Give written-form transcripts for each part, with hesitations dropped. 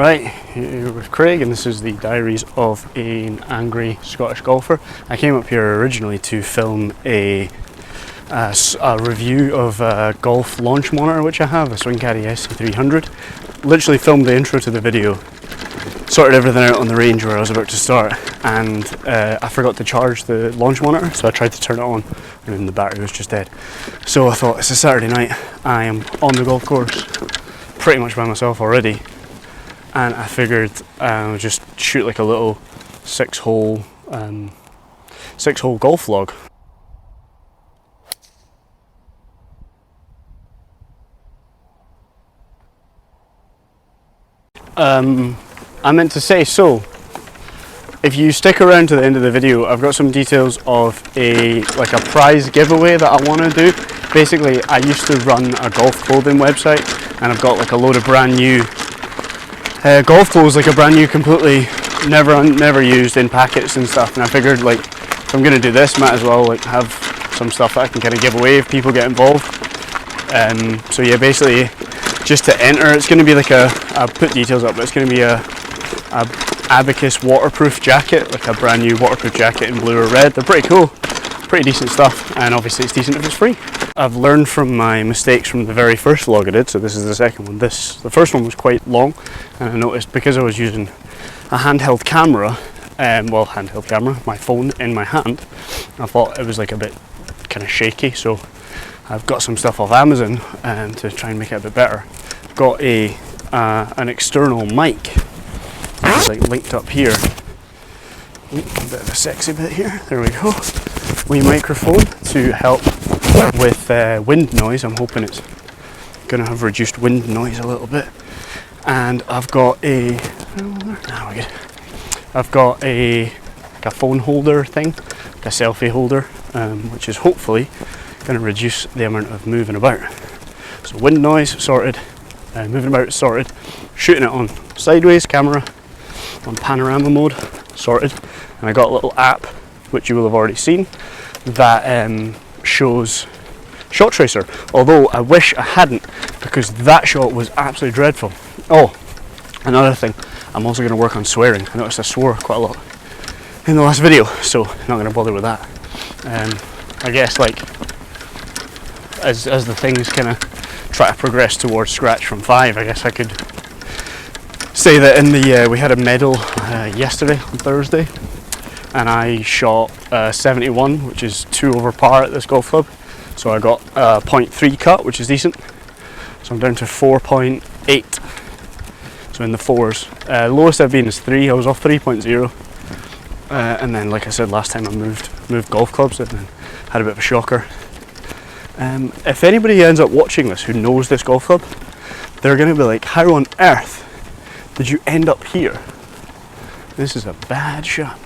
Right, here with Craig, and this is the diaries of an angry Scottish golfer. I came up here originally to film a review of a golf launch monitor which I have, a SwingCaddy SC300. Literally filmed the intro to the video, sorted everything out on the range where I was about to start, and I forgot to charge the launch monitor, so I tried to turn it on and then the battery was just dead. So I thought, it's a Saturday night, I am on the golf course pretty much by myself already, and I figured just shoot like a little six-hole golf vlog. I meant to say, so if you stick around to the end of the video, I've got some details of a prize giveaway that I want to do. Basically, I used to run a golf clothing website, and I've got like a load of brand new golf clothes, like a brand new, completely never used, in packets and stuff. And I figured, like, if I'm gonna do this, might as well like have some stuff that I can kind of give away if people get involved. So yeah, basically, just to enter, it's going to be like I'll put details up, but it's going to be a Abacus waterproof jacket, like a brand new waterproof jacket in blue or red. They're pretty cool, pretty decent stuff, and obviously it's decent if it's free. I've learned from my mistakes from the very first vlog I did, so this is the second one. The first one was quite long, and I noticed because I was using a handheld camera, my phone in my hand, I thought it was like a bit kind of shaky, so I've got some stuff off Amazon to try and make it a bit better. I've got an external mic, it's like linked up here. A bit of a sexy bit here, there we go. Wee microphone to help with wind noise. I'm hoping it's going to have reduced wind noise a little bit. And I've got a phone holder thing, a selfie holder, which is hopefully going to reduce the amount of moving about. So wind noise sorted, moving about sorted, shooting it on sideways camera, on panorama mode sorted, and I got a little app which you will have already seen that shows shot tracer, although I wish I hadn't, because that shot was absolutely dreadful. Oh, another thing, I'm also going to work on swearing. I noticed I swore quite a lot in the last video, so I'm not going to bother with that. I guess, like, as the things kind of try to progress towards scratch from 5, I guess I could say that in the we had a medal yesterday on Thursday, and I shot 71, which is 2 over par at this golf club. So I got a 0.3 cut, which is decent. So I'm down to 4.8. So in the 4s. Lowest I've been is 3. I was off 3.0. And then, like I said last time, I moved golf clubs and then had a bit of a shocker. If anybody ends up watching this who knows this golf club, they're going to be like, how on earth did you end up here? This is a bad shot.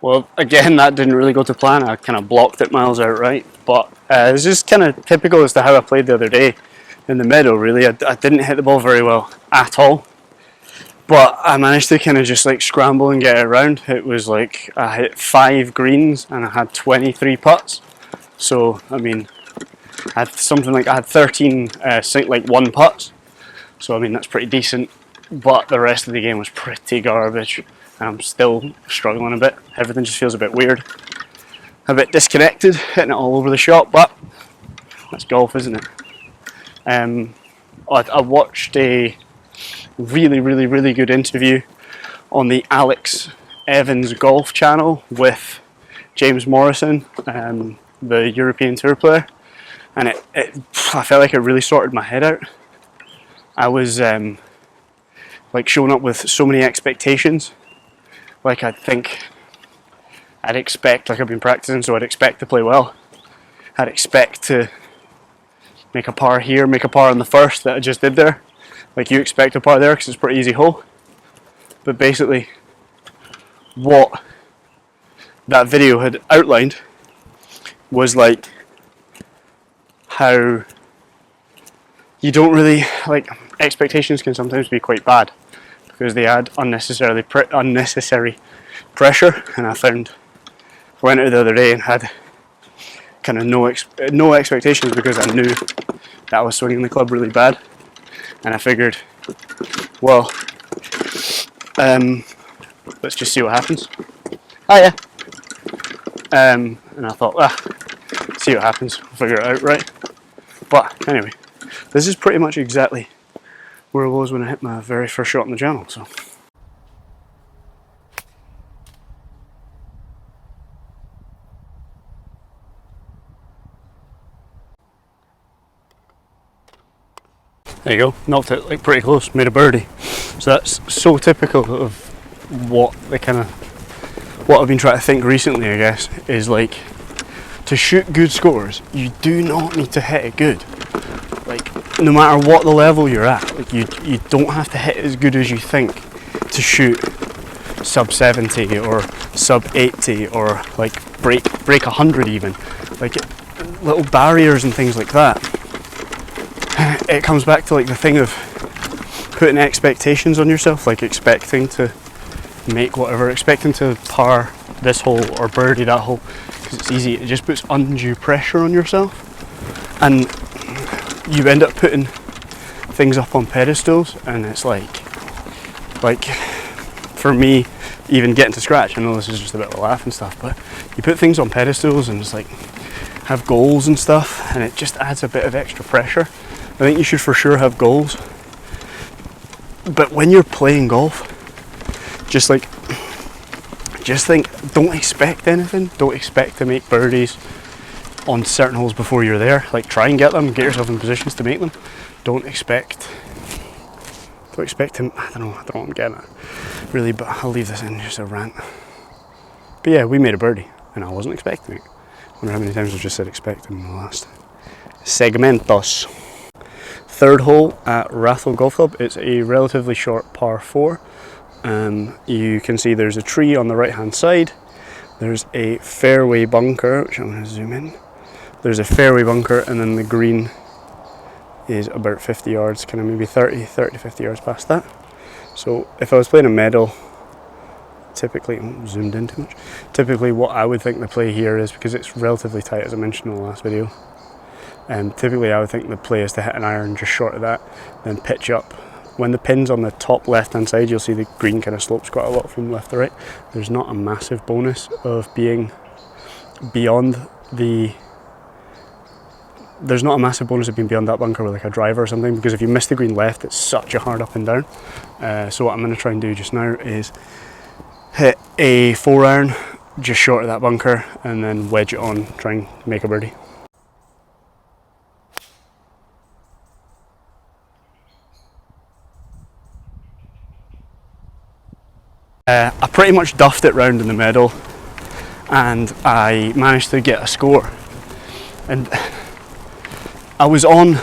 Well, again, that didn't really go to plan. I kind of blocked it miles out right, but it's just kind of typical as to how I played the other day in the meadow, really. I didn't hit the ball very well at all, but I managed to kind of just like scramble and get it around. It was like I hit 5 greens and I had 23 putts. So, I mean, I had 13 like 1 putts. So, I mean, that's pretty decent, but the rest of the game was pretty garbage. I'm still struggling a bit. Everything just feels a bit weird, a bit disconnected, hitting it all over the shot, but that's golf, isn't it? I watched a really good interview on the Alex Evans Golf channel with James Morrison, the European Tour player, and I felt like it really sorted my head out. I was like showing up with so many expectations. Like I'd expect, like I've been practicing, so I'd expect to play well. I'd expect to make a par here, make a par on the first that I just did there. Like you expect a par there because it's a pretty easy hole. But basically, what that video had outlined was like how you don't really, like, expectations can sometimes be quite bad because they add unnecessary pressure. And I found, I went out the other day and had kind of no expectations because I knew that I was swinging the club really bad, and I figured, well, let's just see what happens. Hiya. And I thought, see what happens, we'll figure it out, right? But anyway, this is pretty much exactly where I was when I hit my very first shot on the channel. So. There you go, knocked it like pretty close, made a birdie. So that's so typical of what I've been trying to think recently, I guess, is like, to shoot good scores, you do not need to hit it good. Like, no matter what the level you're at, like you don't have to hit as good as you think to shoot sub 70 or sub 80 or like break 100 even. Like little barriers and things like that. It comes back to like the thing of putting expectations on yourself, like expecting to make whatever, expecting to par this hole or birdie that hole because it's easy. It just puts undue pressure on yourself, and you end up putting things up on pedestals, and it's like for me, even getting to scratch, I know this is just a bit of a laugh and stuff, but you put things on pedestals and it's like have goals and stuff, and it just adds a bit of extra pressure. I think you should for sure have goals, but when you're playing golf, just think, don't expect anything. Don't expect to make birdies on certain holes before you're there. Like, try and get them, get yourself in positions to make them. Don't expect him. I don't know what I'm getting at really, but I'll leave this in just a rant. But yeah, we made a birdie and I wasn't expecting it. I wonder how many times I've just said expect in the last segmentos. Third hole at Rathall Golf Club. It's a relatively short par 4. You can see there's a tree on the right hand side. There's a fairway bunker, which I'm going to zoom in. There's a fairway bunker, and then the green is about 50 yards, kind of maybe 30 to 50 yards past that. So if I was playing a medal, typically, zoomed in too much, typically what I would think the play here is, because it's relatively tight as I mentioned in the last video, typically I would think the play is to hit an iron just short of that, then pitch up. When the pin's on the top left hand side, you'll see the green kind of slopes quite a lot from left to right. There's not a massive bonus of being beyond that bunker with like a driver or something, because if you miss the green left, it's such a hard up and down. So what I'm going to try and do just now is hit a 4-iron just short of that bunker and then wedge it on, try and make a birdie. I pretty much duffed it round in the middle and I managed to get a score, and I was on,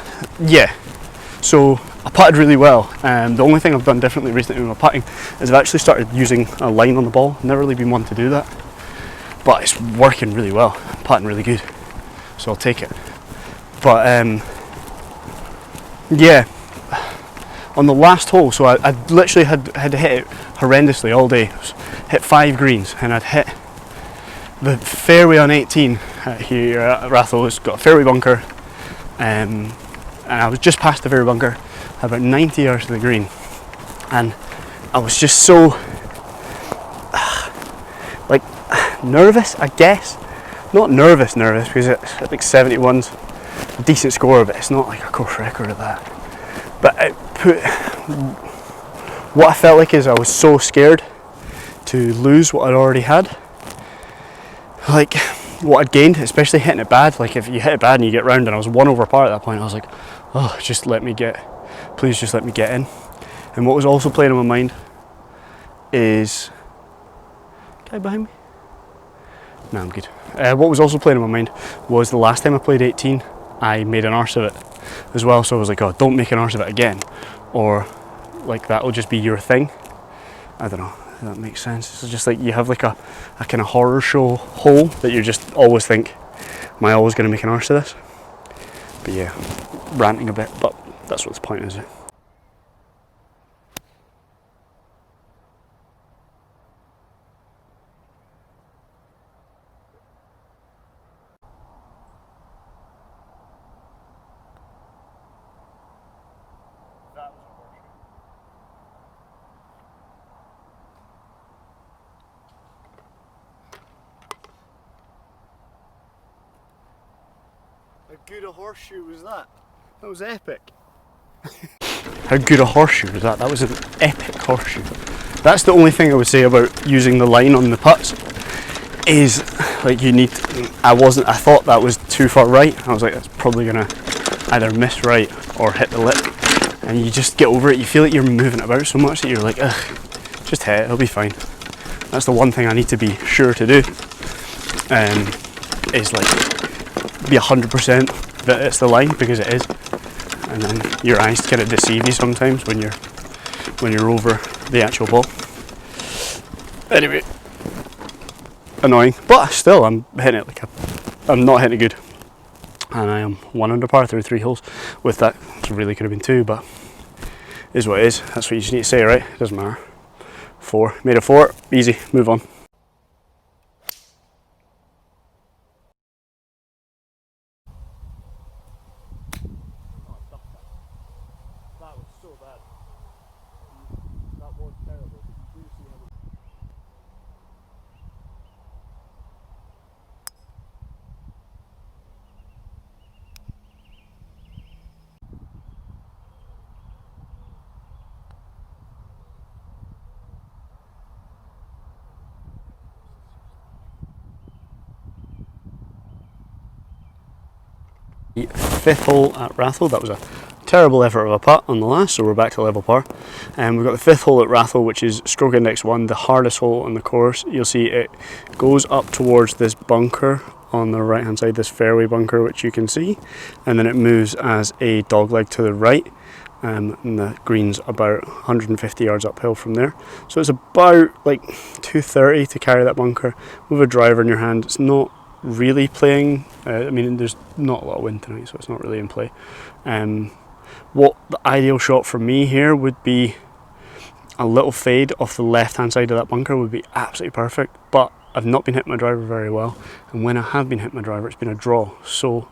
so I putted really well. The only thing I've done differently recently with my putting is I've actually started using a line on the ball. I've never really been one to do that, but it's working really well. I'm putting really good, so I'll take it. But on the last hole, so I literally had hit it horrendously all day. Hit 5 greens, and I'd hit the fairway on 18 here at Rathall. It's got a fairway bunker, and I was just past the fairway bunker, about 90 yards to the green, and I was just so nervous, I guess. Not nervous because it's like 71's a decent score, but it's not like a course record of that. But what I felt like is I was so scared to lose what I'd already had, like what I'd gained, especially hitting it bad. Like if you hit it bad and you get round, and I was 1 over par at that point, I was like, oh, please just let me get in. And what was also playing in my mind is, guy behind me? No, I'm good. What was also playing in my mind was the last time I played 18, I made an arse of it. as well. So I was like, oh, don't make an arse of it again, or like that will just be your thing. I don't know if that makes sense. It's just like you have like a kind of horror show hole that you just always think, am I always going to make an arse of this? But yeah, ranting a bit, but that's what the point is. How good a horseshoe was that? That was epic. How good a horseshoe was that? That was an epic horseshoe. That's the only thing I would say about using the line on the putts, is like you need, I thought that was too far right. I was like, that's probably gonna either miss right or hit the lip, and you just get over it. You feel like you're moving it about so much that you're like, ugh, just hit it, it'll be fine. That's the one thing I need to be sure to do, is like be 100% that it's the line, because it is, and then your eyes kind of deceive you sometimes when you're over the actual ball. Anyway, annoying, but still I'm hitting it I'm not hitting it good, and I am 1 under par through 3 holes with that. It really could have been 2, but it is what it is. That's what you just need to say, right? It doesn't matter. 4, made a 4, easy, move on. That was so bad. That was terrible. You do see how the 5th hole at Rathall. That was a terrible effort of a putt on the last, so we're back to level par. And we've got the 5th hole at Rathall, which is stroke index 1, the hardest hole on the course. You'll see it goes up towards this bunker on the right hand side, this fairway bunker which you can see, and then it moves as a dogleg to the right, and the green's about 150 yards uphill from there. So it's about like 230 to carry that bunker with a driver in your hand. It's not really playing, I mean there's not a lot of wind tonight, so it's not really in play. What the ideal shot for me here would be a little fade off the left hand side of that bunker would be absolutely perfect, but I've not been hitting my driver very well, and when I have been hitting my driver it's been a draw, so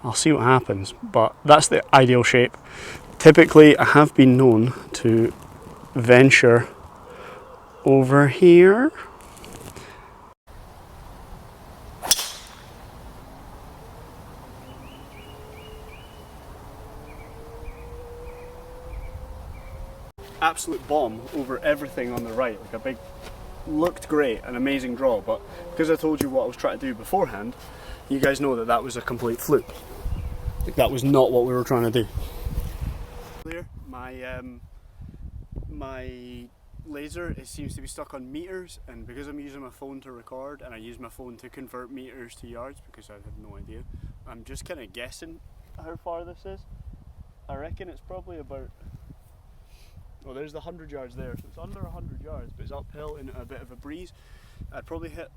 I'll see what happens, but that's the ideal shape. Typically I have been known to venture over here. Absolute bomb over everything on the right, like a big, looked great, an amazing draw, but because I told you what I was trying to do beforehand, you guys know that that was a complete fluke. Like, that was not what we were trying to do. My laser, it seems to be stuck on meters, and because I'm using my phone to record and I use my phone to convert meters to yards because I have no idea, I'm just kind of guessing how far this is. I reckon it's probably about, well, there's the 100 yards there, so it's under 100 yards, but it's uphill in a bit of a breeze. I'd probably hit,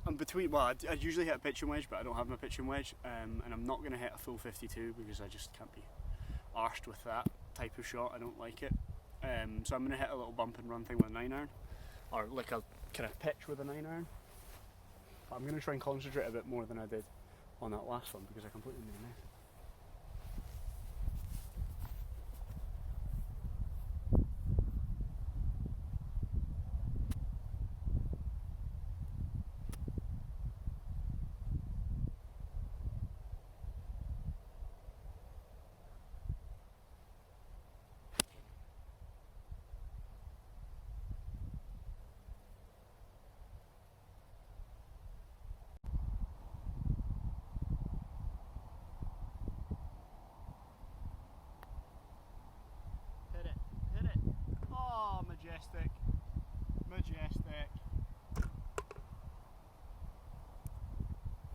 I'm between, well, I'd usually hit a pitching wedge, but I don't have my pitching wedge, and I'm not going to hit a full 52 because I just can't be arsed with that type of shot. I don't like it. So I'm going to hit a little bump and run thing with a 9-iron, or like a kind of pitch with a 9-iron. I'm going to try and concentrate a bit more than I did on that last one because I completely made a mess. Majestic. Majestic.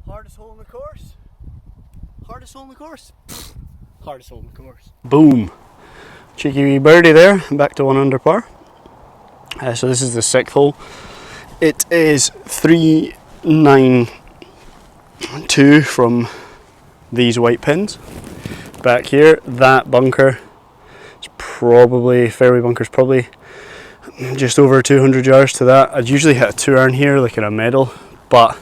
Hardest hole in the course. Hardest hole in the course. Hardest hole in the course. Boom. Cheeky wee birdie there, back to 1 under par. So this is the 6th hole. It is 3-9-2 from these white pins. Back here, that bunker is probably, fairway bunker's probably just over 200 yards to that. I'd usually hit a 2-iron here, like in a medal, but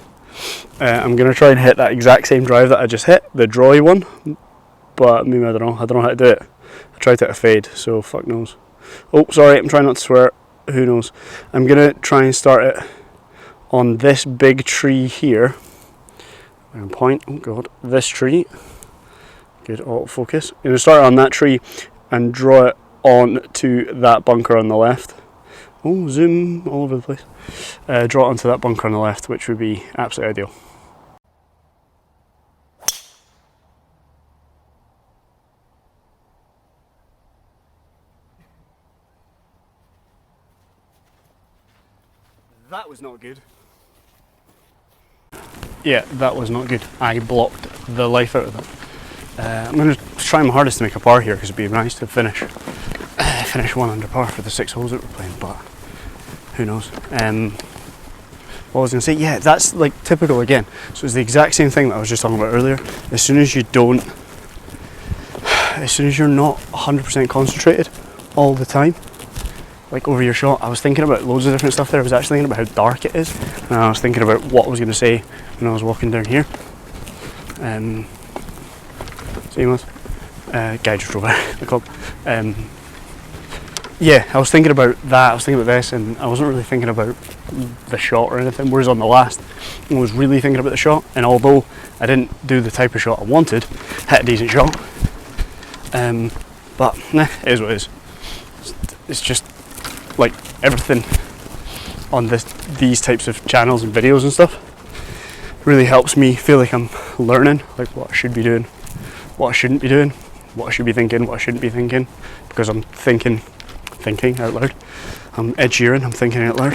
I'm going to try and hit that exact same drive that I just hit, the drawy one, but maybe I don't know how to do it. I tried to hit a fade, so fuck knows. Oh, sorry, I'm trying not to swear. Who knows? I'm gonna try and start it on this big tree here. And point. Oh god, this tree. Good autofocus. I'm gonna start it on that tree and draw it on to that bunker on the left. Oh, zoom all over the place. Draw it onto that bunker on the left, which would be absolutely ideal. That was not good. Yeah, that was not good. I blocked the life out of that. I'm going to try my hardest to make a par here because it'd be nice to finish 1 under par for the 6 holes that we're playing, but who knows. What I was going to say, yeah, that's like typical again. So it's the exact same thing that I was just talking about earlier. As soon as you're not 100% concentrated all the time, like over your shot, I was thinking about loads of different stuff there. I was actually thinking about how dark it is, and I was thinking about what I was going to say when I was walking down here. Same as guy just drove by the club. Yeah, I was thinking about that. I was thinking about this, and I wasn't really thinking about the shot or anything. Whereas on the last, I was really thinking about the shot, and although I didn't do the type of shot I wanted, hit a decent shot. But nah, it is what it is. It's just like everything on these types of channels and videos and stuff really helps me feel like I'm learning, like what I should be doing, what I shouldn't be doing, what I should be thinking, what I shouldn't be thinking, because I'm thinking out loud. I'm Ed Sheeran, I'm thinking out loud.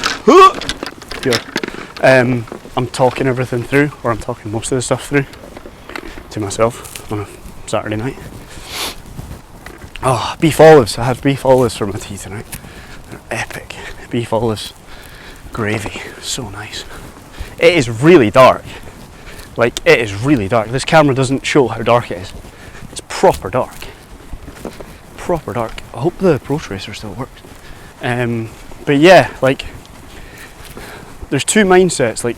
I'm talking everything through, or I'm talking most of the stuff through to myself on a Saturday night. Oh, beef olives. I had beef olives for my tea tonight. They're epic. Beef olives, gravy, so nice. It is really dark. Like, it is really dark. This camera doesn't show how dark it is. It's proper dark. Proper dark. I hope the Pro Tracer still works. But yeah, like, there's two mindsets. Like,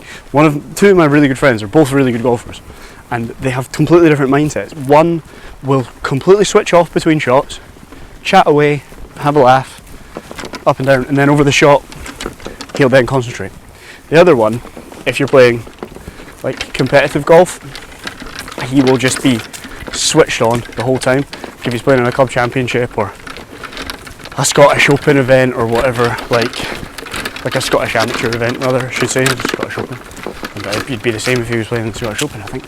two of my really good friends are both really good golfers, and they have completely different mindsets. One will completely switch off between shots, chat away, have a laugh, up and down, and then over the shot, he'll then concentrate. The other one, if you're playing like competitive golf, he will just be switched on the whole time. If he's playing in a club championship or a Scottish Open event or whatever, like a Scottish amateur event rather, I should say, Scottish Open. And it'd be the same if he was playing in the Scottish Open, I think.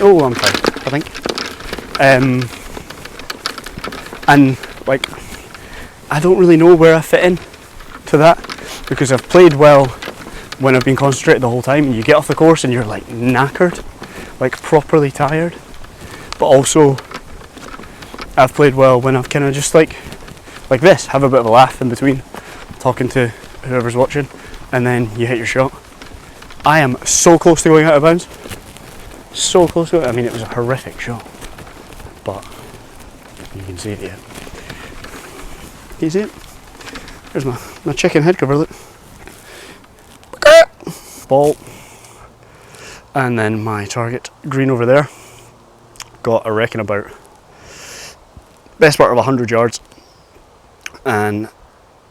Oh, I'm fine, I think. And like, I don't really know where I fit in to that, because I've played well when I've been concentrated the whole time, and you get off the course and you're like knackered, like properly tired. But also, I've played well when I've kind of just like this, have a bit of a laugh in between, talking to whoever's watching, and then you hit your shot. I am so close to going out of bounds. So close to it. I mean, it was a horrific shot, but you can see it here. Can you see it? There's my chicken head cover, look. Ball. And then my target green over there. Got, I reckon, about best part of 100 yards. And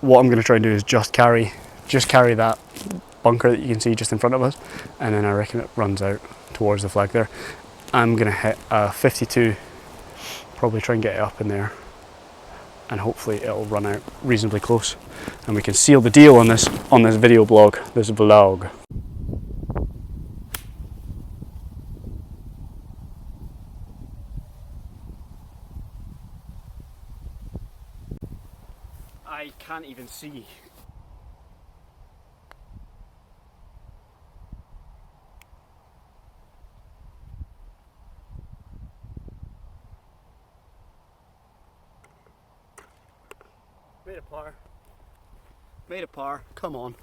what I'm going to try and do is just carry that bunker that you can see just in front of us, and then I reckon it runs out towards the flag there. I'm going to hit a 52, probably try and get it up in there, and hopefully it'll run out reasonably close, and we can seal the deal on this video blog, this vlog. I can't even see. Made a par. Made a par. Come on.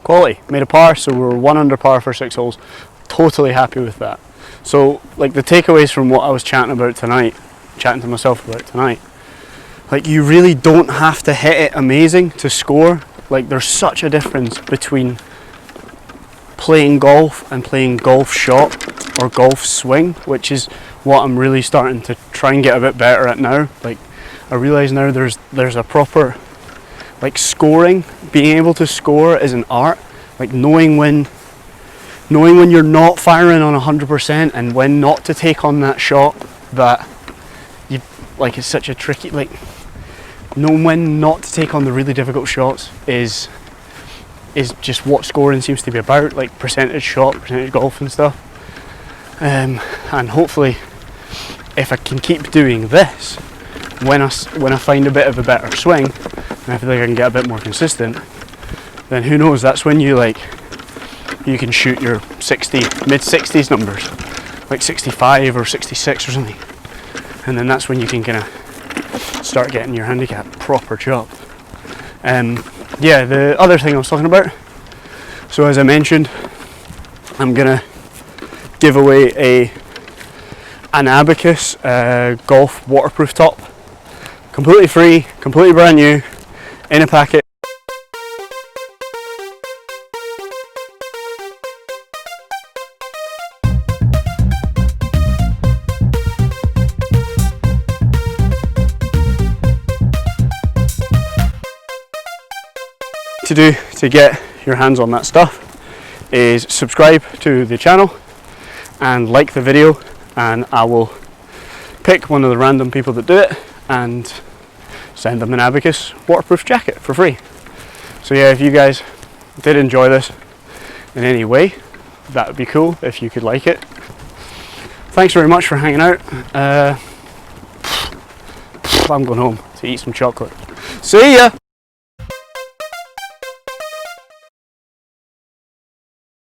Quality. Made a par, so we're 1 under par for 6 holes. Totally happy with that. So, like, the takeaways from what I was chatting to myself about tonight, like, you really don't have to hit it amazing to score. Like, there's such a difference between playing golf and playing golf shot or golf swing, which is what I'm really starting to try and get a bit better at now. Like, I realise now there's a proper, like, scoring. Being able to score is an art. Like, knowing when you're not firing on 100% and when not to take on that shot that you, like, it's such a tricky, like, knowing when not to take on the really difficult shots is just what scoring seems to be about, like percentage shot, percentage golf and stuff. And hopefully, if I can keep doing this, when I find a bit of a better swing, and I feel like I can get a bit more consistent, then who knows, that's when you can shoot your mid-60s numbers, like 65 or 66 or something. And then that's when you can kind of start getting your handicap proper chopped. Yeah, the other thing I was talking about, so as I mentioned, I'm gonna give away an Abacus golf waterproof top, completely free, completely brand new, in a packet. To do to get your hands on that stuff is subscribe to the channel and like the video, and I will pick one of the random people that do it and send them an Abacus waterproof jacket for free. So yeah, if you guys did enjoy this in any way, that would be cool if you could like it. Thanks very much for hanging out. I'm going home to eat some chocolate. See ya!